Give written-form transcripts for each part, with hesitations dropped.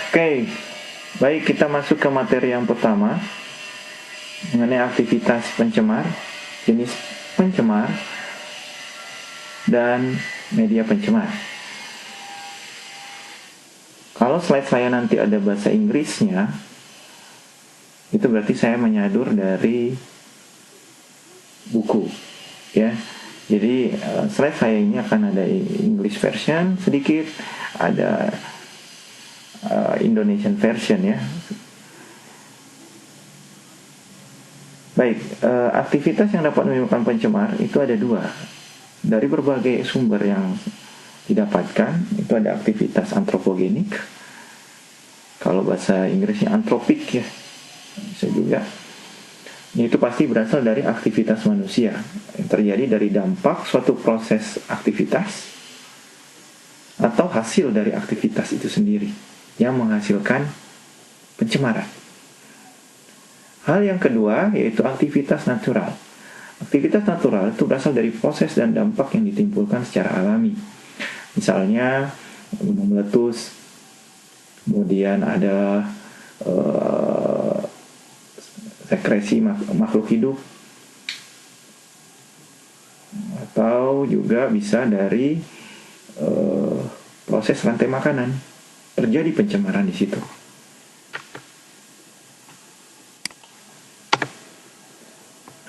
Oke, baik, kita masuk ke materi yang pertama mengenai aktivitas pencemar, jenis pencemar, dan media pencemar. Kalau slide saya nanti ada bahasa Inggrisnya, itu berarti saya menyadur dari buku, ya. Jadi slide saya ini akan ada English version sedikit, ada Indonesian version, ya. Baik, aktivitas yang dapat menimbulkan pencemar itu ada dua. Dari berbagai sumber yang didapatkan, itu ada aktivitas antropogenik. Kalau bahasa Inggrisnya antropik, ya, bisa juga. Itu pasti berasal dari aktivitas manusia yang terjadi dari dampak suatu proses aktivitas atau hasil dari aktivitas itu sendiri yang menghasilkan pencemaran. Hal yang kedua yaitu aktivitas natural. Aktivitas natural itu berasal dari proses dan dampak yang ditimbulkan secara alami. Misalnya gunung meletus, kemudian ada sekresi makhluk hidup, atau juga bisa dari proses rantai makanan, terjadi pencemaran di situ.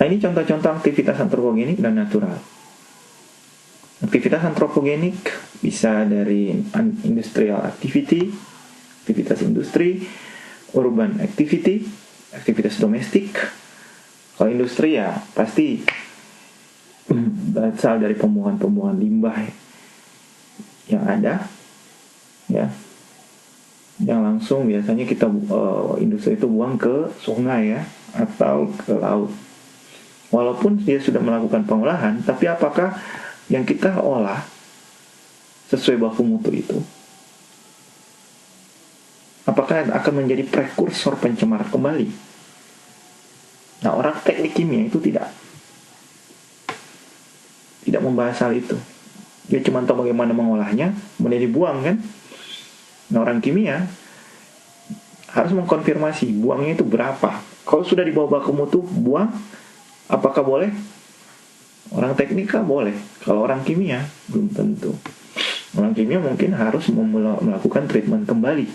Nah, ini contoh-contoh aktivitas antropogenik dan natural. Aktivitas antropogenik bisa dari industrial activity, aktivitas industri, urban activity, aktivitas domestik. Kalau industri ya pasti berasal dari pembuangan limbah yang ada, ya, yang langsung biasanya kita industri itu buang ke sungai, ya, atau ke laut. Walaupun dia sudah melakukan pengolahan, tapi apakah yang kita olah sesuai baku mutu itu, apakah akan menjadi prekursor pencemar kembali? Nah, orang teknik kimia itu tidak membahas hal itu. Dia cuma tahu bagaimana mengolahnya, kemudian dibuang, kan? Nah, orang kimia harus mengkonfirmasi buangnya itu berapa. Kalau sudah di bawah baku mutu, buang. Apakah boleh? Orang teknika boleh. Kalau orang kimia belum tentu. Orang kimia mungkin harus melakukan treatment kembali,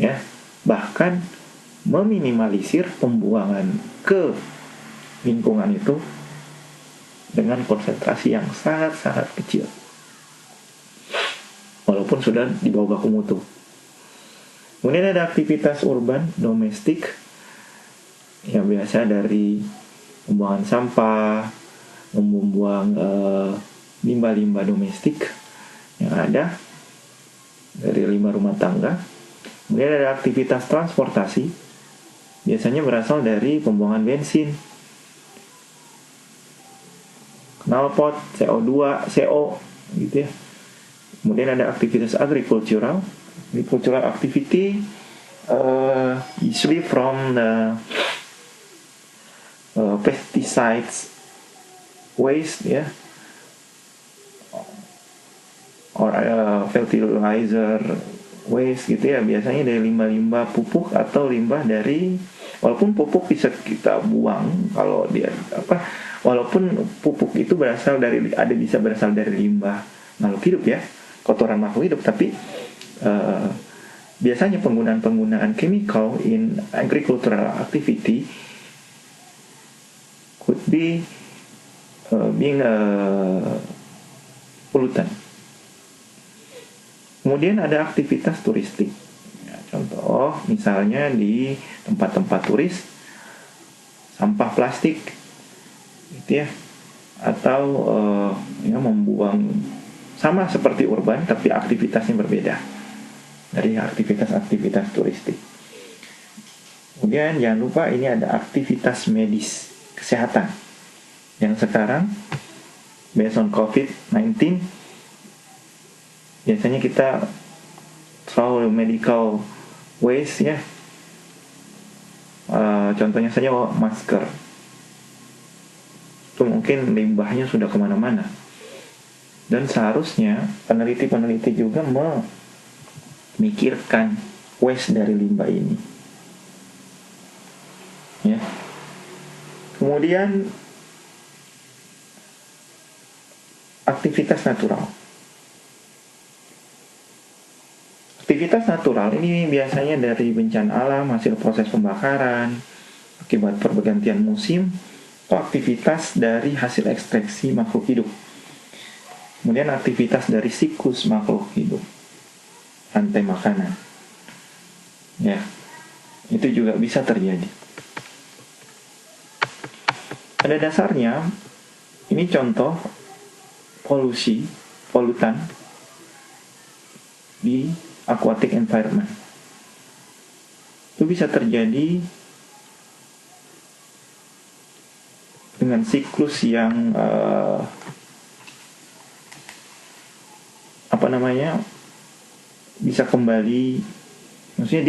ya, bahkan meminimalisir pembuangan ke lingkungan itu dengan konsentrasi yang sangat-sangat kecil, walaupun sudah di bawah baku mutu. Kemudian ada aktivitas urban domestik yang biasa dari pembuangan sampah, membuang limbah-limbah domestik yang ada dari limbah rumah tangga. Kemudian ada aktivitas transportasi, biasanya berasal dari pembuangan bensin, knalpot, CO2, CO, gitu, ya. Kemudian ada aktivitas agricultural activity, usually from the pesticides waste, ya, or fertilizer waste, gitu, ya. Biasanya dari limbah-limbah pupuk atau limbah dari, walaupun pupuk bisa kita buang kalau dia walaupun pupuk itu bisa berasal dari limbah makhluk hidup, ya, kotoran makhluk hidup, tapi biasanya penggunaan chemical in agricultural activity could be being pollutant. Kemudian ada aktivitas turistik, ya, contoh misalnya di tempat-tempat turis, sampah plastik, gitu, ya, atau ya, membuang, sama seperti urban tapi aktivitasnya berbeda dari aktivitas turistik. Kemudian jangan lupa ini ada aktivitas medis, kesehatan, yang sekarang based on COVID-19 biasanya kita throw medical waste, ya. Contohnya saja masker, itu mungkin limbahnya sudah kemana-mana, dan seharusnya peneliti juga mikirkan waste dari limbah ini. Ya. Kemudian aktivitas natural. Aktivitas natural ini biasanya dari bencana alam, hasil proses pembakaran, akibat pergantian musim, atau aktivitas dari hasil ekstraksi makhluk hidup. Kemudian aktivitas dari siklus makhluk hidup, rantai makanan. Ya, itu juga bisa terjadi. Pada dasarnya, ini contoh polutan di aquatic environment. Itu bisa terjadi dengan siklus yang bisa kembali, maksudnya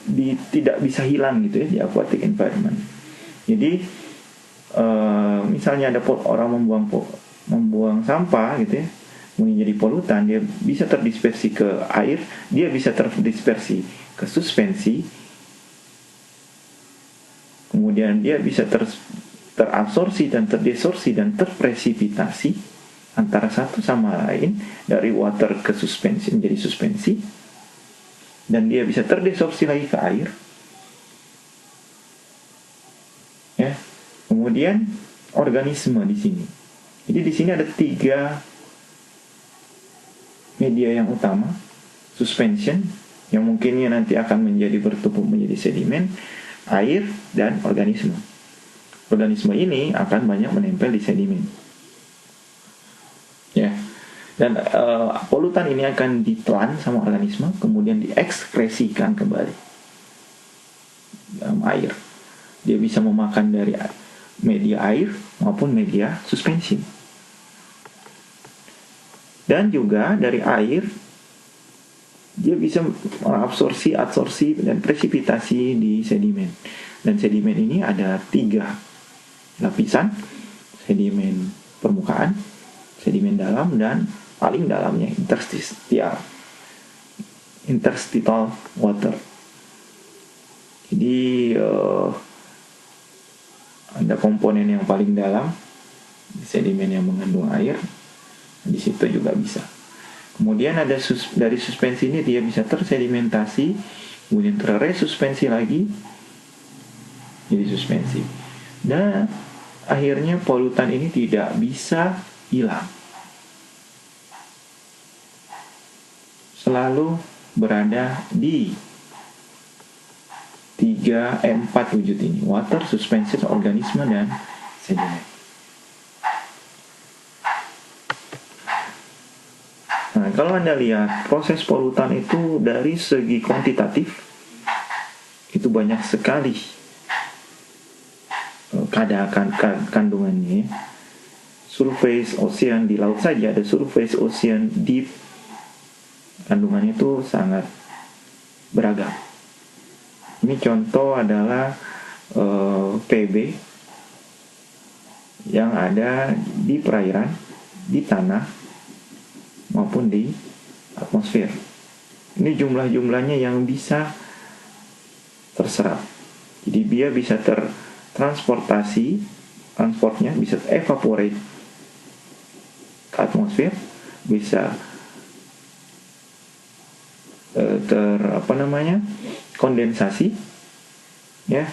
dia tidak bisa hilang gitu ya di aquatic environment. Jadi misalnya ada orang membuang sampah gitu ya, menjadi polutan, dia bisa terdispersi ke air, dia bisa terdispersi ke suspensi, kemudian dia bisa terabsorpsi dan terdesorpsi dan terpresipitasi antara satu sama lain, dari water ke suspensi menjadi suspensi, dan dia bisa terdesorpsi lagi ke air. Ya, kemudian organisme di sini. Jadi di sini ada 3 media yang utama: suspension, yang mungkinnya nanti akan bertumbuh menjadi sedimen, air, dan organisme. Organisme ini akan banyak menempel di sedimen. Ya. Dan polutan ini akan ditelan sama organisme, kemudian diekskresikan kembali dalam air. Dia bisa memakan dari media air maupun media suspensi. Dan juga dari air dia bisa absorpsi, adsorpsi, dan presipitasi di sedimen. Dan sedimen ini ada 3 lapisan: sedimen permukaan, sedimen dalam, dan paling dalamnya interstitial water. Jadi ada komponen yang paling dalam, sedimen yang mengandung air, di situ juga bisa. Kemudian ada dari suspensi ini dia bisa tersedimentasi, kemudian terresuspensi lagi jadi suspensi, dan akhirnya polutan ini tidak bisa hilang, selalu berada di 4 wujud ini: water, suspension, organisme, dan sedimen. Nah, kalau Anda lihat proses polutan itu dari segi kuantitatif, itu banyak sekali kandungannya. Surface ocean, di laut saja ada surface ocean, deep, kandungannya itu sangat beragam. Ini contoh adalah PB yang ada di perairan, di tanah, maupun di atmosfer. Ini jumlah-jumlahnya yang bisa terserap. Jadi dia bisa transportnya bisa evaporate ke atmosfer, bisa kondensasi, ya,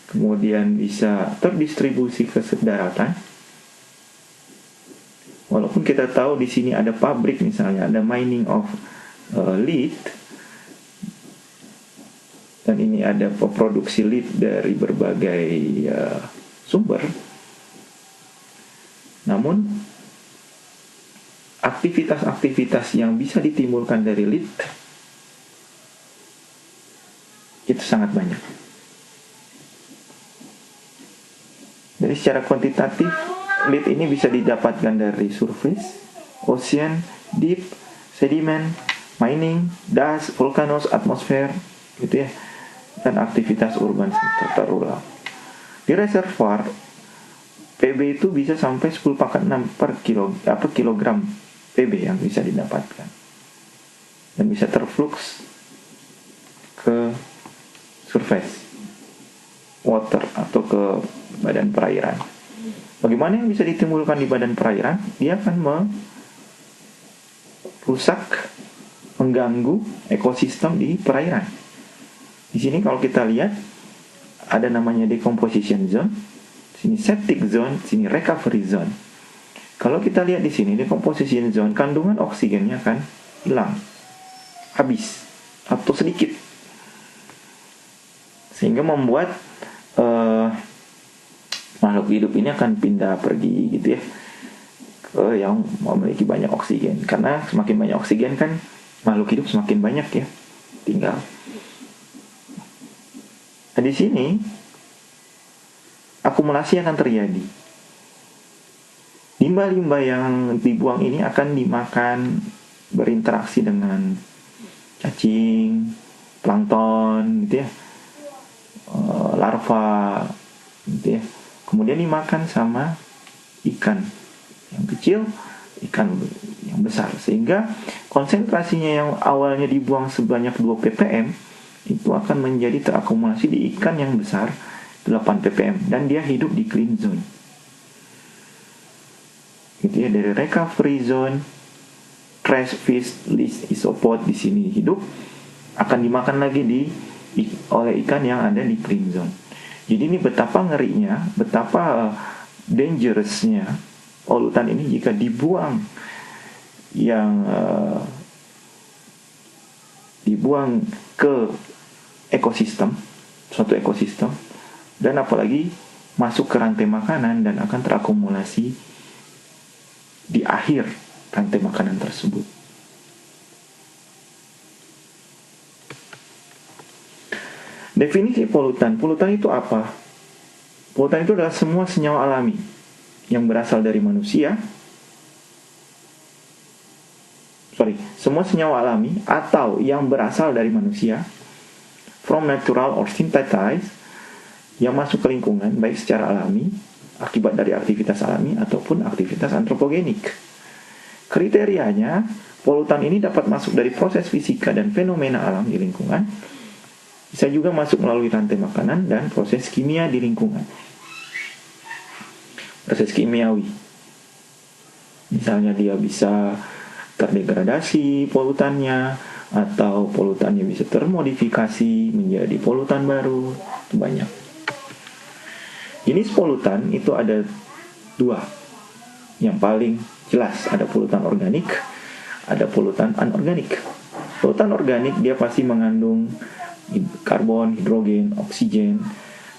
kemudian bisa terdistribusi ke daratan. Walaupun kita tahu di sini ada pabrik, misalnya ada mining of lead, dan ini ada produksi lead dari berbagai sumber. Namun aktivitas-aktivitas yang bisa ditimbulkan dari lead itu sangat banyak. Jadi secara kuantitatif, lead ini bisa didapatkan dari surface, ocean, deep, sedimen, mining, dust, volcanoes, atmosfer, gitu ya, dan aktivitas urban terulang. Di reservoir, PB itu bisa sampai 10⁻⁶ per kilogram PB yang bisa didapatkan, dan bisa terflux surface water atau ke badan perairan. Bagaimana yang bisa ditimbulkan di badan perairan? Dia akan merusak, mengganggu ekosistem di perairan. Di sini kalau kita lihat ada namanya decomposition zone, sini septic zone, sini recovery zone. Kalau kita lihat di sini decomposition zone, kandungan oksigennya akan hilang, habis atau sedikit, sehingga membuat makhluk hidup ini akan pindah pergi gitu ya ke yang memiliki banyak oksigen, karena semakin banyak oksigen kan makhluk hidup semakin banyak ya tinggal. Nah, di sini akumulasi akan terjadi. Limbah-limbah yang dibuang ini akan dimakan, berinteraksi dengan cacing, plankton gitu ya, larva gitu ya. Kemudian dimakan sama ikan yang kecil, ikan yang besar, sehingga konsentrasinya yang awalnya dibuang sebanyak 2 ppm itu akan menjadi terakumulasi di ikan yang besar 8 ppm, dan dia hidup di clean zone gitu ya. Dari recovery zone, trash fish, least isopod di sini hidup, akan dimakan lagi oleh ikan yang ada di clean zone. Jadi ini betapa ngerinya, betapa dangerousnya polutan ini jika dibuang dibuang ke ekosistem, suatu ekosistem, dan apalagi masuk ke rantai makanan dan akan terakumulasi di akhir rantai makanan tersebut. Definisi polutan. Polutan itu apa? Polutan itu adalah semua senyawa alami yang berasal dari manusia. Semua senyawa alami atau yang berasal dari manusia, from natural or synthesized, yang masuk ke lingkungan baik secara alami, akibat dari aktivitas alami ataupun aktivitas antropogenik. Kriterianya, polutan ini dapat masuk dari proses fisika dan fenomena alam di lingkungan, bisa juga masuk melalui rantai makanan dan proses kimia di lingkungan. Proses kimiawi, misalnya dia bisa terdegradasi polutannya, atau polutannya bisa termodifikasi menjadi polutan baru, itu banyak. Jenis polutan itu ada 2. Yang paling jelas ada polutan organik, ada polutan anorganik. Polutan organik dia pasti mengandung karbon, hidrogen, oksigen,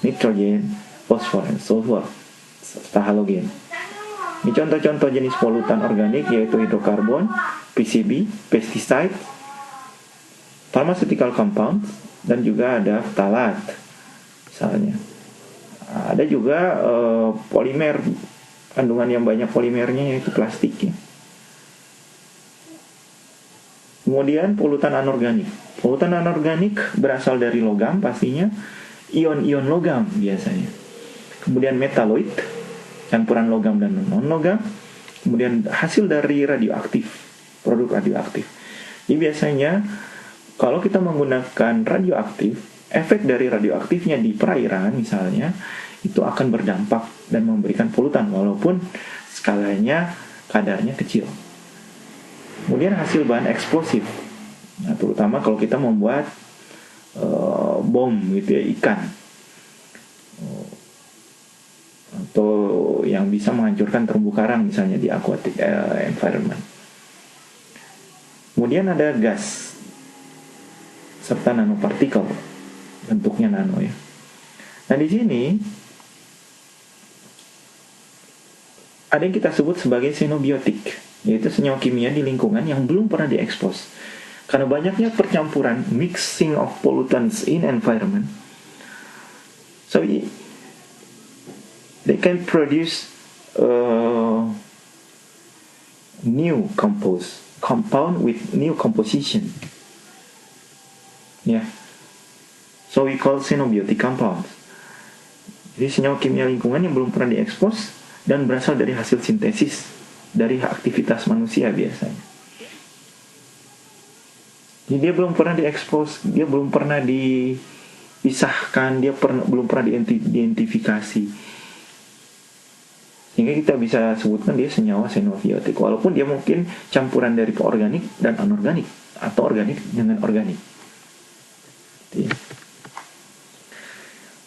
nitrogen, fosfor, dan sulfur, serta halogen. Ini contoh-contoh jenis polutan organik yaitu hidrokarbon, PCB, pesticide, pharmaceutical compound, dan juga ada phthalate misalnya. Ada juga polimer, kandungan yang banyak polimernya yaitu plastik ya. Kemudian polutan anorganik. Polutan anorganik berasal dari logam pastinya, ion-ion logam biasanya. Kemudian metaloid, campuran logam dan non-logam. Kemudian hasil dari radioaktif, produk radioaktif. Jadi biasanya kalau kita menggunakan radioaktif, efek dari radioaktifnya di perairan misalnya, itu akan berdampak dan memberikan polutan walaupun skalanya, kadarnya kecil. Kemudian hasil bahan eksplosif, nah, terutama kalau kita membuat bom gitu ya, ikan, atau yang bisa menghancurkan terumbu karang misalnya di aquatic environment. Kemudian ada gas serta nanopartikel, bentuknya nano ya. Nah di sini ada yang kita sebut sebagai xenobiotik, yaitu senyawa kimia di lingkungan yang belum pernah diekspos. Karena banyaknya percampuran, mixing of pollutants in environment, so they can produce new compound with new composition. Yeah, so we call xenobiotic compounds. Jadi senyawa kimia lingkungan yang belum pernah diekspos dan berasal dari hasil sintesis dari aktivitas manusia biasanya. Jadi dia belum pernah diekspos, dia belum pernah pisahkan, dia belum pernah diidentifikasi, sehingga kita bisa sebutkan dia senyawa xenobiotik, walaupun dia mungkin campuran dari organik dan anorganik atau organik dengan organik.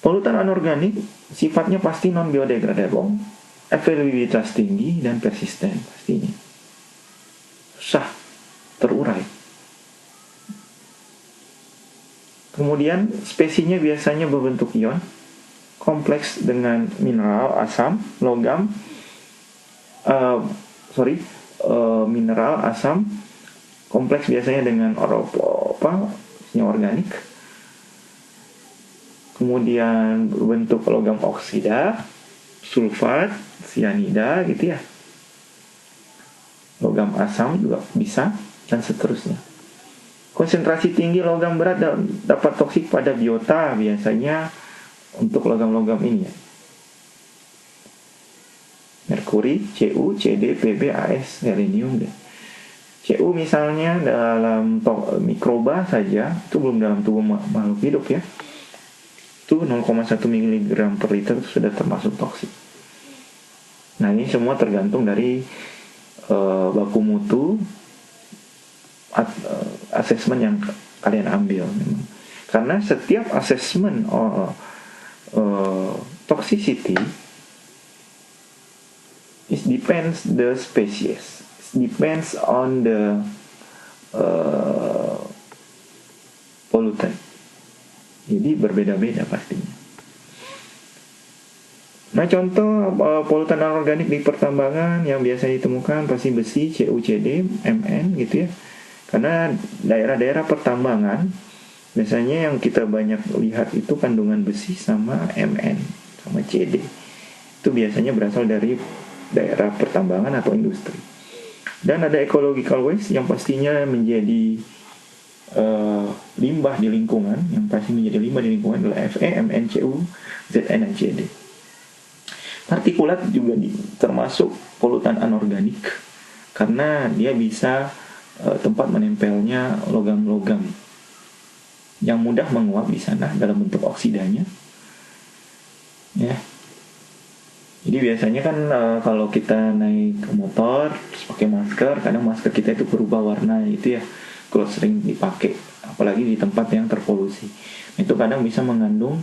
Polutan anorganik sifatnya pasti non biodegradable, availabilitas tinggi dan persisten, pastinya susah terurai. Kemudian spesiesnya biasanya berbentuk ion, kompleks dengan mineral, asam, logam, mineral, asam, kompleks biasanya dengan senyawa organik. Kemudian berbentuk logam oksida, sulfat, sianida gitu ya. Logam asam juga bisa, dan seterusnya. Konsentrasi tinggi logam berat dapat toksik pada biota, biasanya untuk logam-logam ini ya. Merkuri, Cu, Cd, Pb, As, selenium deh. Cu misalnya dalam mikroba saja, itu belum dalam tubuh makhluk hidup ya, itu 0,1 mg per liter itu sudah termasuk toksik. Nah ini semua tergantung dari baku mutu asesmen yang kalian ambil memang. Karena setiap asesmen toxicity it depends the species, it depends on the pollutant. Jadi berbeda-beda pastinya. Nah contoh polutan anorganik di pertambangan yang biasa ditemukan pasti besi, CuCd, Mn gitu ya. Karena daerah-daerah pertambangan biasanya yang kita banyak lihat itu kandungan besi sama Mn sama Cd. Itu biasanya berasal dari daerah pertambangan atau industri. Dan ada ecological waste yang pastinya menjadi limbah di lingkungan, yang pasti menjadi limbah di lingkungan adalah Fe, Mn, Cu, Zn, dan Cd. Partikulat juga termasuk polutan anorganik karena dia bisa tempat menempelnya logam-logam yang mudah menguap di sana dalam bentuk oksidanya, ya. Jadi biasanya kan kalau kita naik ke motor terus pakai masker, kadang masker kita itu berubah warna itu ya, kalau sering dipakai, apalagi di tempat yang terpolusi. Itu kadang bisa mengandung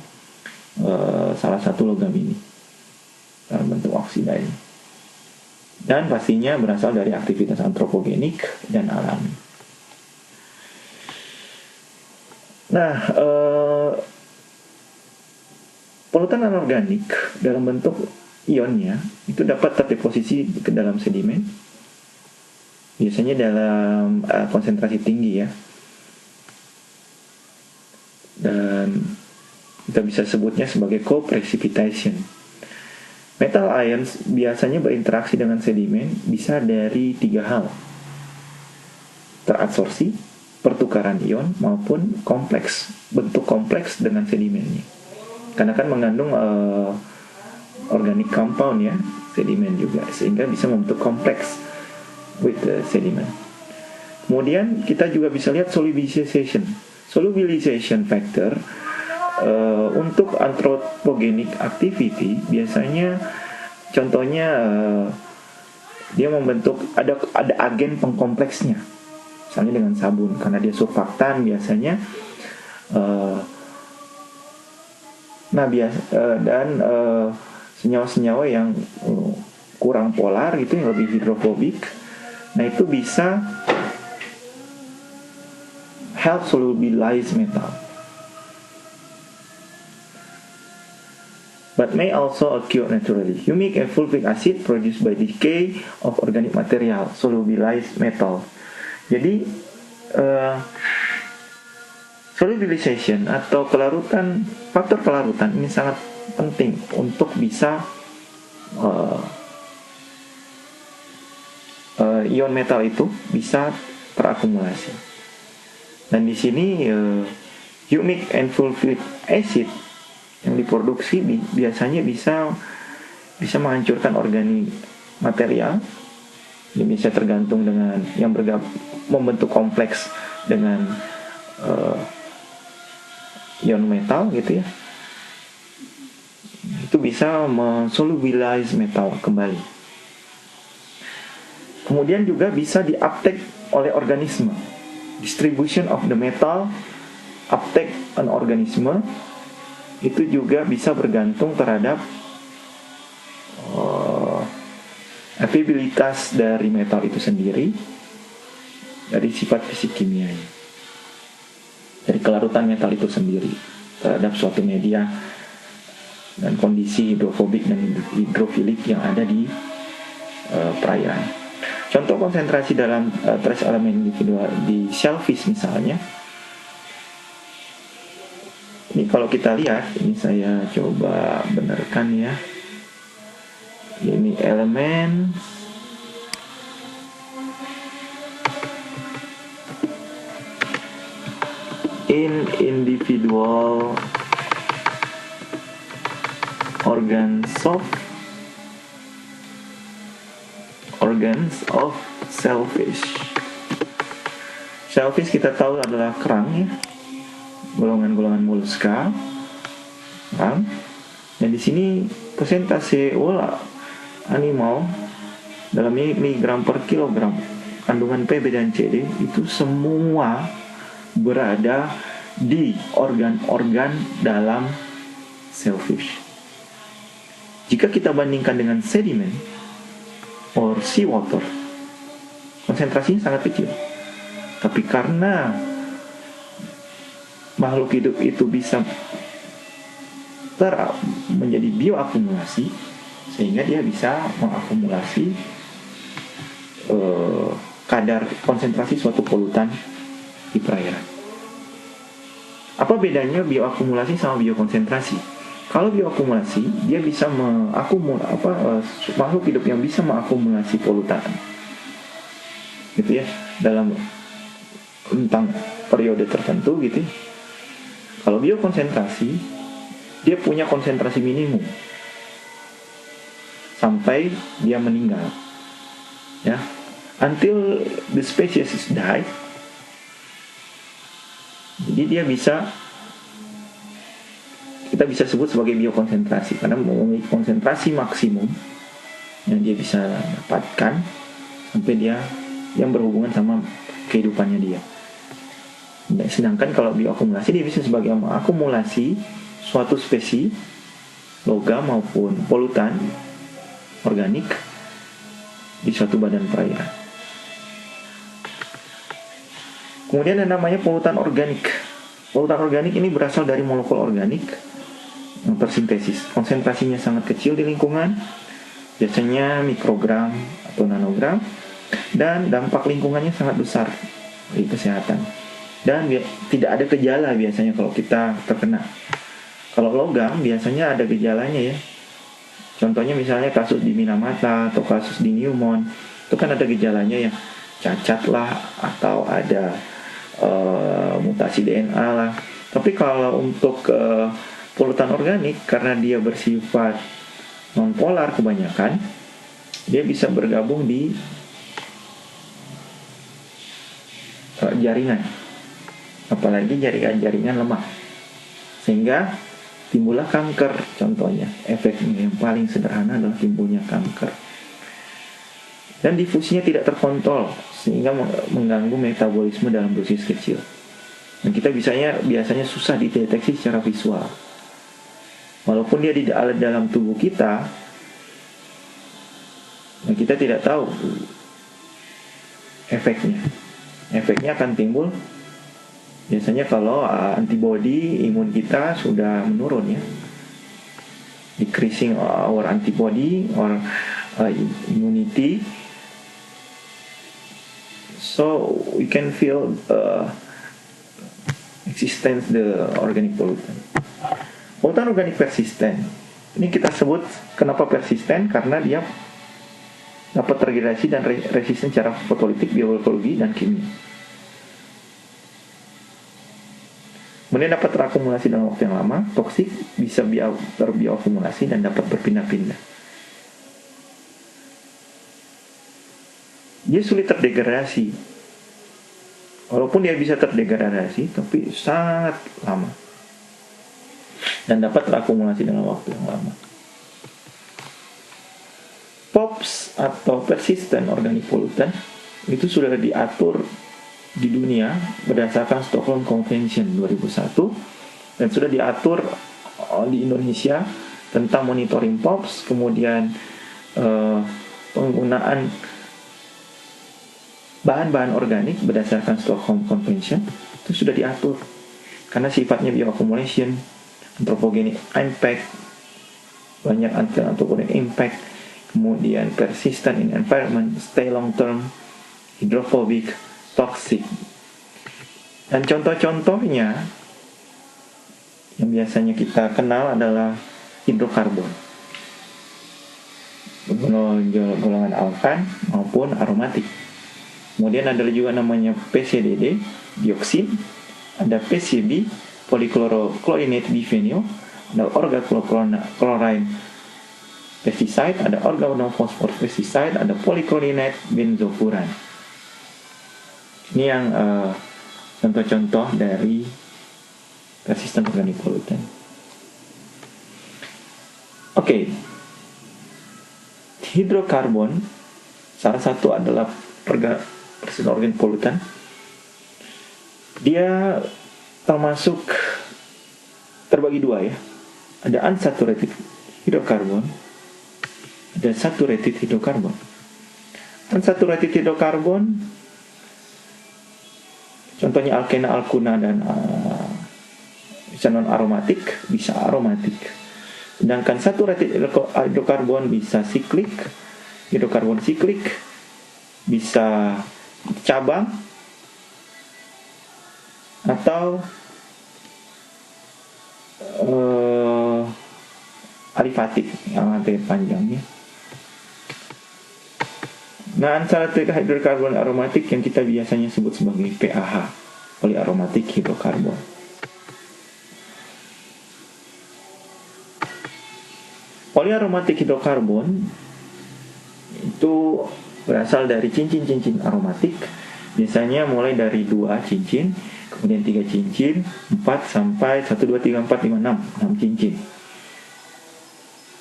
salah satu logam ini dalam bentuk oksida ini. Dan pastinya berasal dari aktivitas antropogenik dan alami. Nah, polutan anorganik dalam bentuk ionnya itu dapat terdeposisi ke dalam sedimen, biasanya dalam konsentrasi tinggi ya, dan kita bisa sebutnya sebagai co-precipitation. Metal ions biasanya berinteraksi dengan sedimen bisa dari 3 hal: teradsorpsi, pertukaran ion, maupun bentuk kompleks dengan sedimennya. Karena kan mengandung organic compound ya, sedimen juga, sehingga bisa membentuk kompleks with the sediment. Kemudian kita juga bisa lihat solubilization factor. Untuk anthropogenic activity biasanya contohnya dia membentuk ada agen pengkompleksnya, misalnya dengan sabun karena dia surfaktan biasanya, dan senyawa-senyawa yang kurang polar gitu, yang lebih hidrofobik, nah itu bisa help solubilize metal. But may also occur naturally. Humic and fulvic acid produced by decay of organic material solubilize metal. Jadi solubilization atau faktor kelarutan ini sangat penting untuk bisa ion metal itu bisa terakumulasi. Dan di sini humic and fulvic acid yang diproduksi biasanya bisa menghancurkan organik material. Ini bisa tergantung dengan yang membentuk kompleks dengan ion metal gitu ya, itu bisa mensolubilize metal kembali. Kemudian juga bisa di-uptake oleh organisme. Distribution of the metal uptake an organisme itu juga bisa bergantung terhadap availabilitas dari metal itu sendiri, dari sifat fisik kimianya, dari kelarutan metal itu sendiri terhadap suatu media dan kondisi hidrofobik dan hidrofilik yang ada di perairan. Contoh konsentrasi dalam trace elemen individual di shellfish misalnya. Ini kalau kita lihat, ini saya coba benarkan ya. Ini elemen in individual organs of shellfish. Shellfish kita tahu adalah kerang ya, golongan-golongan moluska, kerang. Dan di sini persentase animal dalam miligram per kilogram kandungan Pb dan Cd itu semua berada di organ-organ dalam shellfish. Jika kita bandingkan dengan sedimen or seawater, konsentrasinya sangat kecil. Tapi karena makhluk hidup itu bisa menjadi bioakumulasi, sehingga dia bisa mengakumulasi kadar konsentrasi suatu polutan di perairan. Apa bedanya bioakumulasi sama biokonsentrasi? Kalau bioakumulasi, dia bisa makhluk hidup yang bisa mengakumulasi polutan, gitu ya, dalam rentang periode tertentu, gitu ya. Kalau biokonsentrasi, dia punya konsentrasi minimum sampai dia meninggal, ya, until the species is die. Jadi dia kita bisa sebut sebagai biokonsentrasi karena memiliki konsentrasi maksimum yang dia bisa dapatkan sampai dia yang berhubungan sama kehidupannya dia. Sedangkan kalau bioakumulasi, dia bisa sebagai mengakumulasi suatu spesies logam maupun polutan organik di suatu badan perairan. Kemudian ada namanya polutan organik. Polutan organik ini berasal dari molekul organik yang tersintesis. Konsentrasinya sangat kecil di lingkungan, biasanya mikrogram atau nanogram, dan dampak lingkungannya sangat besar bagi kesehatan. Dan tidak ada gejala biasanya kalau kita terkena. Kalau logam biasanya ada gejalanya ya. Contohnya misalnya kasus di Minamata atau kasus di Newmont, itu kan ada gejalanya ya, cacat lah atau ada mutasi DNA lah. Tapi kalau untuk polutan organik, karena dia bersifat nonpolar kebanyakan, dia bisa bergabung di jaringan, apalagi jaringan-jaringan lemah, sehingga timbullah kanker. Contohnya, efeknya yang paling sederhana adalah timbulnya kanker. Dan difusinya tidak terkontrol, sehingga mengganggu metabolisme dalam dosis kecil. Dan kita biasanya susah dideteksi secara visual. Walaupun dia di dalam tubuh kita, nah kita tidak tahu efeknya. Efeknya akan timbul biasanya kalau antibodi imun kita sudah menurun ya. Decreasing our antibody or immunity. So we can feel existence the organic pollutant. Polutan organik persisten. Ini kita sebut kenapa persisten, karena dia dapat terdegradasi dan resisten secara fotolitik, biokemikologi, dan kimia. Kemudian dapat terakumulasi dalam waktu yang lama, toksik, bisa terbioakumulasi dan dapat berpindah-pindah. Dia sulit terdegradasi. Walaupun dia bisa terdegradasi, tapi sangat lama. dan dapat terakumulasi dalam waktu yang lama. POPs atau persistent organic pollutant itu sudah diatur di dunia berdasarkan Stockholm Convention 2001 dan sudah diatur di Indonesia tentang monitoring POPs, kemudian penggunaan bahan-bahan organik berdasarkan Stockholm Convention itu sudah diatur karena sifatnya bioaccumulation, anthropogenic impact, banyak anthropogenic impact, kemudian persistent in environment, stay long term, hydrophobic, toxic. Dan contoh-contohnya yang biasanya kita kenal adalah hidrokarbon, golongan alkan maupun aromatik. Kemudian ada juga namanya PCDD, dioksin, ada PCB, polychlorochlorinate biphenyl, ada organochloride pesticide, ada organophosphor pesticide, ada polychlorinate benzofuran. Ini yang contoh-contoh dari persistent organic pollutant. Oke. Hidrokarbon salah satu adalah persistent organic pollutant. Dia termasuk terbagi dua ya. Ada unsaturated hidrokarbon, ada saturated hidrokarbon. Unsaturated hidrokarbon contohnya alkena, alkuna, dan bisa non aromatik, bisa aromatik. Sedangkan saturated hidrokarbon bisa siklik, hidrokarbon siklik, bisa cabang atau alifatik yang ada panjangnya. Nah, unsaturated hidrokarbon aromatik yang kita biasanya sebut sebagai PAH, polyaromatic hidrokarbon. Polyaromatic hidrokarbon itu berasal dari cincin-cincin aromatik, biasanya mulai dari 2 cincin, kemudian 3 cincin, 4 sampai 1, 2, 3, 4, 5, 6 cincin.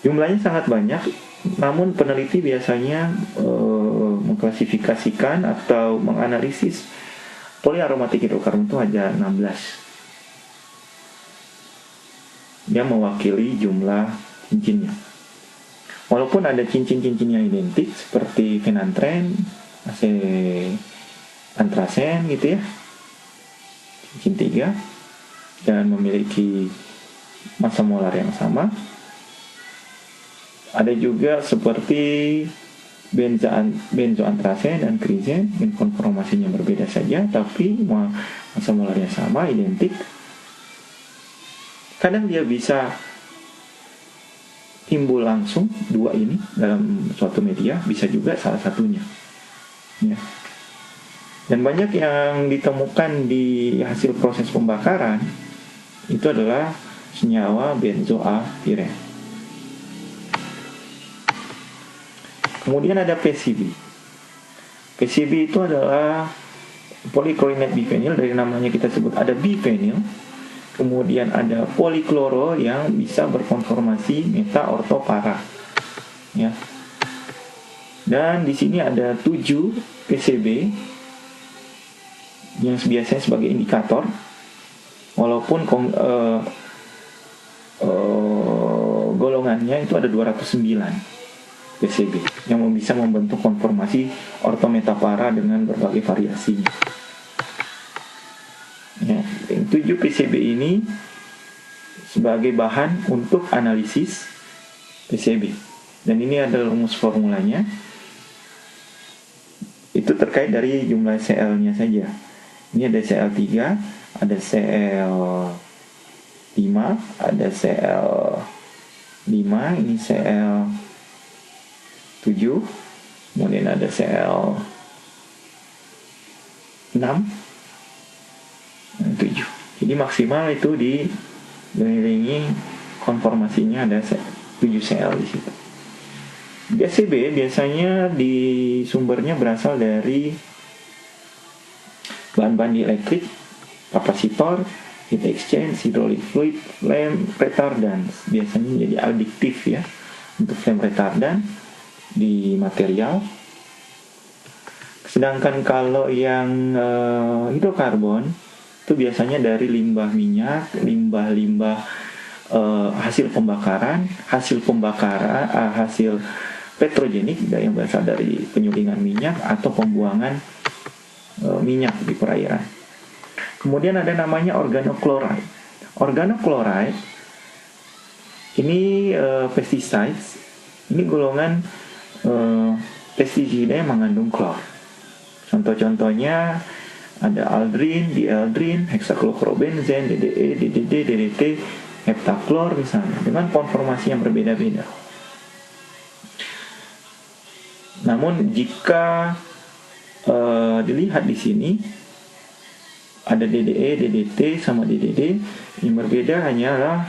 Jumlahnya sangat banyak, namun peneliti biasanya mengklasifikasikan atau menganalisis polyaromatic hidrokarbon itu hanya 16. Dia mewakili jumlah cincinnya. Walaupun ada cincin-cincin yang identik seperti fenantren, antrasen gitu ya, cincin 3, dan memiliki massa molar yang sama. Ada juga seperti benzoantrasen dan krizen, konformasinya berbeda saja, tapi massa molarnya sama, identik. Kadang dia bisa timbul langsung dua ini dalam suatu media, bisa juga salah satunya ya. Dan banyak yang ditemukan di hasil proses pembakaran itu adalah senyawa benzoapiren. Kemudian ada PCB. PCB itu adalah polychlorinate biphenyl, dari namanya kita sebut ada biphenyl. Kemudian ada polikloro yang bisa berkonformasi meta orto para. Ya. Dan di sini ada 7 PCB yang biasanya sebagai indikator, walaupun golongannya itu ada 209 PCB yang bisa membentuk konformasi ortometapara dengan berbagai variasinya. Ya, 7 PCB ini sebagai bahan untuk analisis PCB. Dan ini adalah rumus formulanya. Itu terkait dari jumlah Cl-nya saja. Ini ada Cl3, ada Cl5, ada Cl5, ini Cl7, kemudian ada Cl6, 7. Jadi maksimal itu diiringi konformasinya ada 7 Cl di situ. PCB biasanya di sumbernya berasal dari bahan-bahan dielektrik, kapasitor, heat exchange, hydraulic fluid, flame retardants. Biasanya jadi adiktif ya untuk flame retardant di material. Sedangkan kalau yang hidrokarbon itu biasanya dari limbah minyak, limbah-limbah hasil pembakaran, hasil petrogenik yang berasal dari penyulingan minyak atau pembuangan minyak di perairan. Kemudian ada namanya organochloride. Organochloride ini pesticides. Ini golongan pestisida yang mengandung klor. Contoh-contohnya ada aldrin, dieldrin, hexachlorobenzene, DDE, DDD, DDT, heptaklor misalnya, dengan konformasi yang berbeda-beda. Namun jika dilihat di sini ada DDE, DDT sama DDD, yang berbeda hanyalah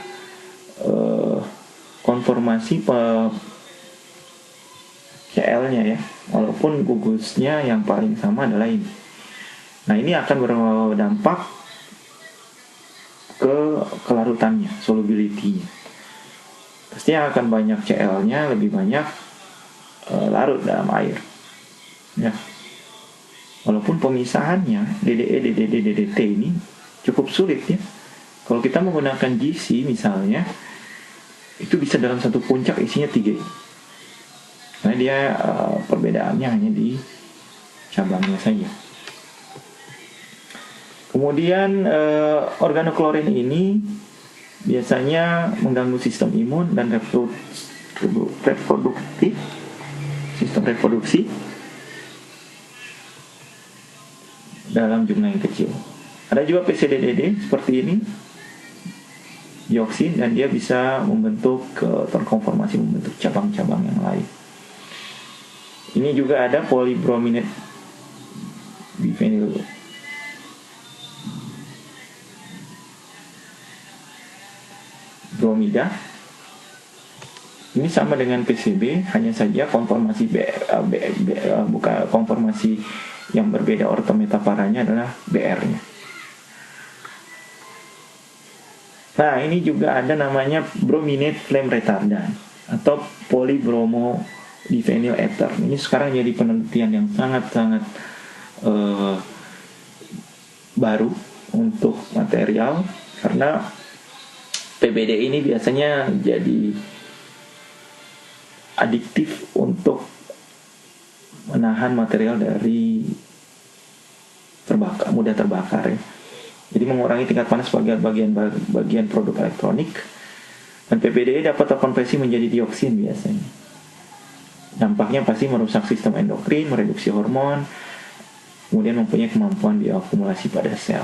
konformasi CL-nya ya, walaupun gugusnya yang paling sama adalah ini. Nah, ini akan berdampak ke kelarutannya, solubility-nya. Pastinya akan banyak CL-nya, lebih banyak larut dalam air. Ya. Walaupun pemisahannya DDE, DDD, DDT ini cukup sulit ya. Kalau kita menggunakan GC misalnya, itu bisa dalam satu puncak isinya 3 ini. Karena dia perbedaannya hanya di cabangnya saja. Kemudian organoklorin ini biasanya mengganggu sistem imun dan sistem reproduksi dalam jumlah yang kecil. Ada juga PCDDD seperti ini, dioksin, dan dia bisa membentuk terkonformasi membentuk cabang-cabang yang lain. Ini juga ada polybrominate biphenyl bromida. Ini sama dengan PCB, hanya saja konformasi bukan konformasi yang berbeda ortometaparanya adalah BR-nya. Nah, ini juga ada namanya brominate flame retardant atau polybromo diphenyl ether. Ini sekarang jadi penelitian yang sangat-sangat baru untuk material, karena PBD ini biasanya jadi adiktif untuk menahan material dari mudah terbakar ya. Jadi mengurangi tingkat panas bagian produk elektronik, dan PBDE dapat terkonversi menjadi dioksin biasanya. Dampaknya pasti merusak sistem endokrin, mereduksi hormon, kemudian mempunyai kemampuan bioakumulasi pada sel.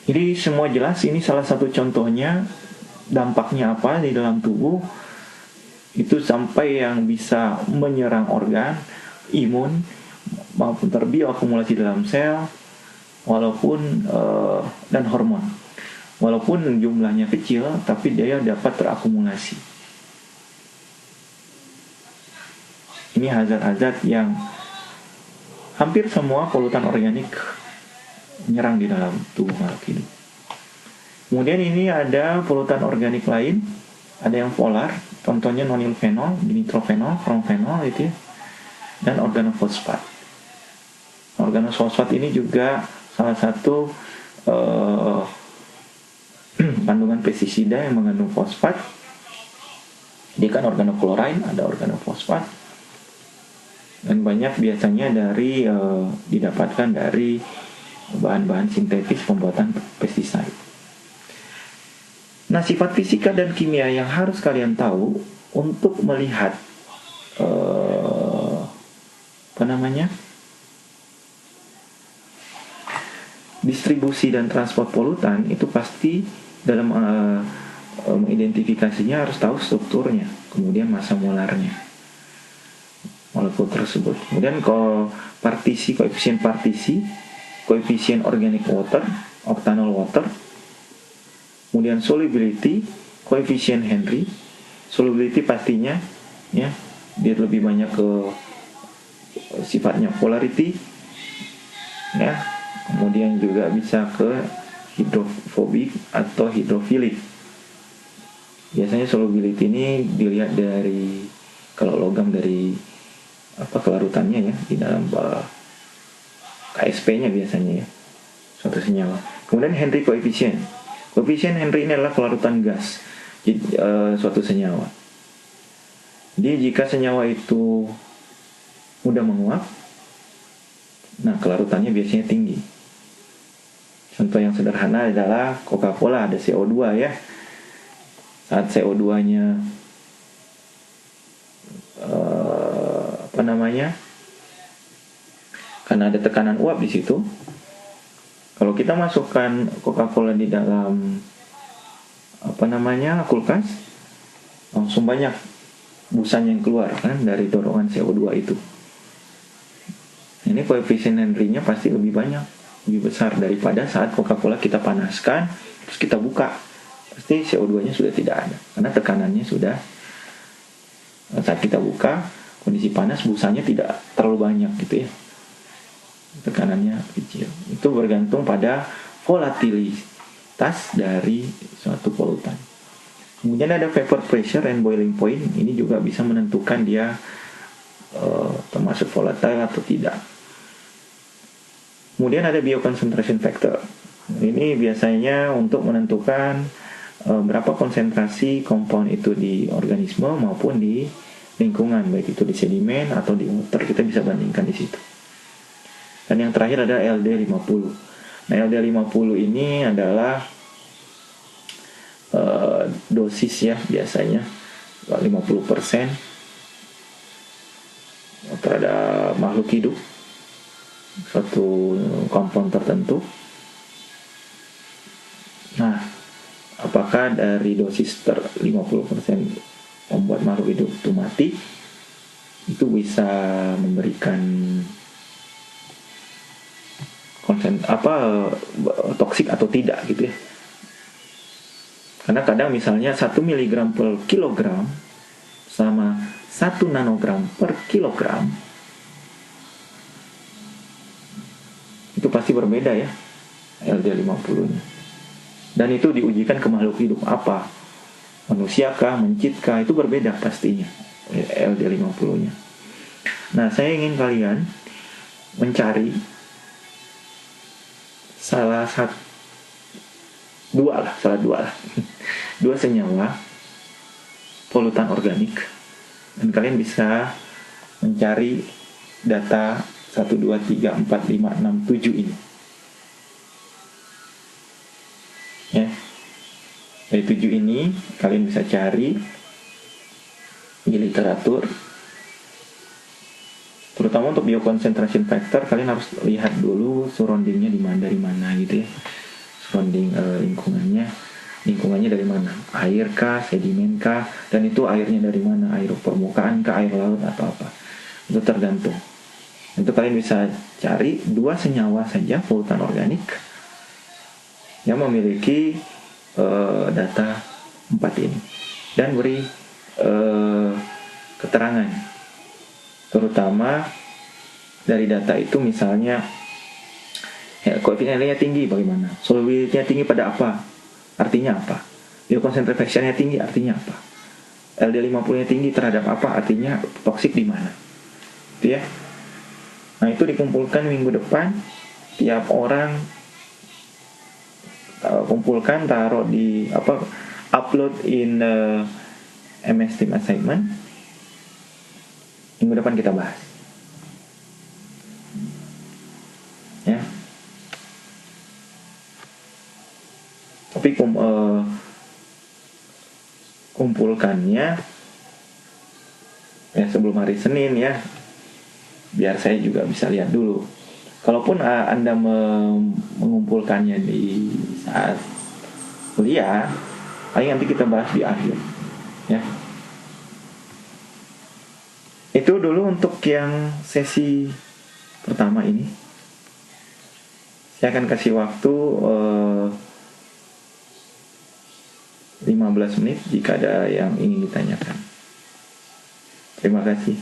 Jadi semua jelas, ini salah satu contohnya dampaknya apa di dalam tubuh, itu sampai yang bisa menyerang organ, imun, maupun terbioakumulasi dalam sel, walaupun dan hormon. Walaupun jumlahnya kecil, tapi dia dapat terakumulasi. Ini hazard-hazard yang hampir semua polutan organik menyerang di dalam tubuh makhluk hidup. Kemudian ini ada polutan organik lain, ada yang polar, contohnya nonilfenol, dinitrofenol, chromfenol itu ya, dan organofosfat. Organofosfat ini juga salah satu kandungan pestisida yang mengandung fosfat. Dia kan organochloride, ada organofosfat, dan banyak biasanya didapatkan dari bahan-bahan sintetis pembuatan pestisida. Nah, sifat fisika dan kimia yang harus kalian tahu untuk melihat distribusi dan transport polutan, itu pasti dalam mengidentifikasinya harus tahu strukturnya, kemudian massa molarnya molekul tersebut. Kemudian koefisien partisi, koefisien organic water, octanol water, kemudian solubility, koefisien Henry. Solubility pastinya ya, dia lebih banyak ke sifatnya polarity, ya. Kemudian juga bisa ke hidrofobik atau hidrofilik. Biasanya solubility ini dilihat dari, kalau logam dari kelarutannya ya di dalam KSP-nya biasanya ya, suatu senyawa. Kemudian Henry coefficient. Koefisien Henry ini adalah kelarutan gas suatu senyawa. Jadi jika senyawa itu mudah menguap, nah kelarutannya biasanya tinggi. Contoh yang sederhana adalah Coca-Cola, ada CO2 ya. Saat CO2-nya karena ada tekanan uap di situ. Kalau kita masukkan Coca-Cola di dalam kulkas, langsung banyak busan yang keluar kan dari dorongan CO2 itu. Ini koefisien Henry-nya pasti lebih banyak, lebih besar daripada saat Coca-Cola kita panaskan terus kita buka. Pasti CO2-nya sudah tidak ada karena tekanannya sudah, saat kita buka kondisi panas, busanya tidak terlalu banyak gitu ya, tekanannya kecil. Itu bergantung pada volatilitas dari suatu polutan. Kemudian ada vapor pressure and boiling point. Ini juga bisa menentukan dia termasuk volatile atau tidak. Kemudian ada bioconcentration factor. Ini biasanya untuk menentukan berapa konsentrasi compound itu di organisme maupun di lingkungan, baik itu di sedimen atau di water. Kita bisa bandingkan di situ. Dan yang terakhir ada LD50. Nah, LD50 ini adalah dosis ya, biasanya 50% terhadap makhluk hidup suatu kompon tertentu. Nah, apakah dari dosis 50% membuat makhluk hidup itu mati, itu bisa memberikan toksik atau tidak gitu ya. Karena kadang misalnya 1 mg per kilogram sama 1 nanogram per kilogram itu pasti berbeda ya LD50 nya. Dan itu diujikan ke makhluk hidup apa, manusia kah, mencit kah, itu berbeda pastinya LD50 nya. Nah, saya ingin kalian mencari salah dua lah dua senyawa polutan organik, dan kalian bisa mencari data 1, 2, 3, 4, 5, 6, 7 ini ya. Dari 7 ini kalian bisa cari di literatur, terutama untuk bioconcentration factor. Kalian harus lihat dulu surroundingnya dari mana gitu ya, surrounding lingkungannya dari mana, air kah, sedimen kah, dan itu airnya dari mana, air permukaan kah, air laut atau apa, itu tergantung. Itu kalian bisa cari 2 senyawa saja polutan organik yang memiliki data 4 ini dan beri keterangan, terutama dari data itu. Misalnya koefisien L-nya tinggi, bagaimana? Solubility-nya tinggi pada apa? Artinya apa? Bioconcentration-nya tinggi, artinya apa? LD50-nya tinggi terhadap apa? Artinya toksik di mana? Itu ya. Nah, itu dikumpulkan minggu depan. Tiap orang kumpulkan, taruh di upload in MS Team Assignment. Minggu depan kita bahas. Ya. Tapi kumpulkannya ya sebelum hari Senin ya, biar saya juga bisa lihat dulu. Kalaupun Anda mengumpulkannya di saat kuliah, paling nanti kita bahas di akhir ya. Itu dulu untuk yang sesi pertama ini. Saya akan kasih waktu 15 menit jika ada yang ingin ditanyakan. Terima kasih.